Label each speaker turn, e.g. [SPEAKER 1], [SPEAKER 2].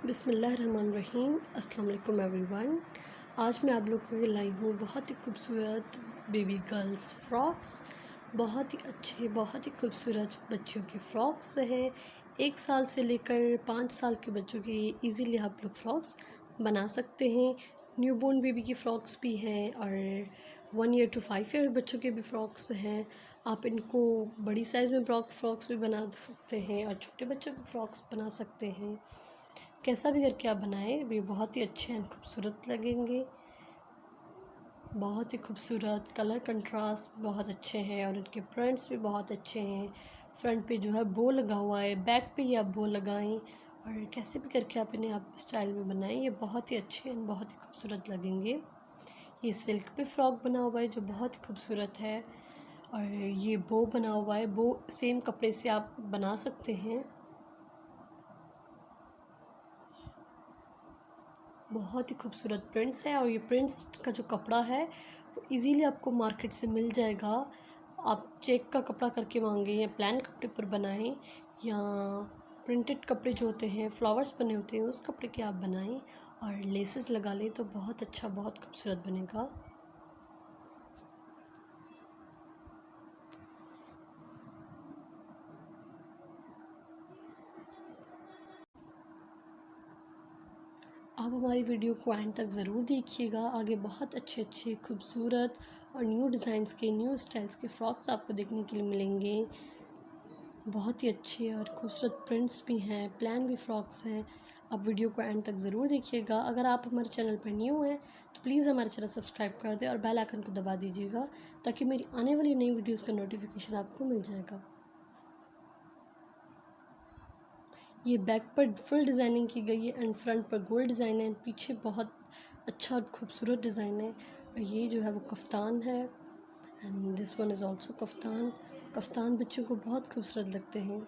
[SPEAKER 1] बिस्मिल्लाहिर्रहमानिर्रहीम। अस्सलाम वालेकुम एवरीवन। आज मैं आप लोगों के लिए लाई हूँ बहुत ही खूबसूरत बेबी गर्ल्स फ़्रॉक्स। बहुत ही अच्छे, बहुत ही खूबसूरत बच्चियों की फ़्रॉक्स हैं। 1 साल से लेकर 5 साल के बच्चों की इजीली आप लोग फ़्रॉक्स बना सकते हैं। न्यूबॉर्न बेबी की फ़्रॉक्स भी हैं और 1 ईयर टू 5 ईयर बच्चों के भी फ़्रॉक्स हैं। आप इनको बड़ी साइज़ में फ़्रॉक्स भी बना सकते हैं और छोटे बच्चों के फ़्रॉक्स बना सकते हैं। कैसा भी करके आप बनाएं, वे बहुत ही अच्छे हैं, खूबसूरत लगेंगे। बहुत ही खूबसूरत कलर कंट्रास्ट बहुत अच्छे हैं और इनके प्रिंट्स भी बहुत अच्छे हैं। फ्रंट पे जो है बो लगा हुआ है, बैक पे ही आप बो लगाएं और कैसे भी करके आप इन्हें आप स्टाइल में बनाएं, ये बहुत ही अच्छे हैं, बहुत ही खूबसूरत लगेंगे। ये सिल्क पे फ्रॉक बना हुआ है जो बहुत ही खूबसूरत है और ये बो बना हुआ है। बो सेम कपड़े से आप बना सकते हैं। बहुत ही खूबसूरत प्रिंट्स है और ये प्रिंट्स का जो कपड़ा है वो इजीली आपको मार्केट से मिल जाएगा। आप चेक का कपड़ा करके मांगें या प्लान कपड़े पर बनाएं या प्रिंटेड कपड़े जो होते हैं, फ्लावर्स बने होते हैं, उस कपड़े के आप बनाएं और लेसेस लगा लें तो बहुत अच्छा, बहुत खूबसूरत बनेगा। आप हमारी वीडियो को एंड तक ज़रूर देखिएगा। आगे बहुत अच्छे अच्छे खूबसूरत और न्यू डिज़ाइंस के, न्यू स्टाइल्स के फ़्रॉक्स आपको देखने के लिए मिलेंगे। बहुत ही अच्छे और खूबसूरत प्रिंट्स भी हैं, प्लान भी फ़्रॉक्स हैं। आप वीडियो को एंड तक ज़रूर देखिएगा। अगर आप हमारे चैनल पर न्यू हैं तो प्लीज़ हमारे चैनल सब्सक्राइब कर दें और बेल आइकन को दबा दीजिएगा ताकि मेरी आने वाली नई वीडियोस का नोटिफिकेशन आपको मिल जाएगा। ये बैक पर फुल डिज़ाइनिंग की गई है एंड फ्रंट पर गोल्ड डिज़ाइन है, पीछे बहुत अच्छा और खूबसूरत डिज़ाइन है। और ये जो है वो कफ्तान है and this one is also kaftan. Kaftan बच्चों को बहुत खूबसूरत लगते हैं।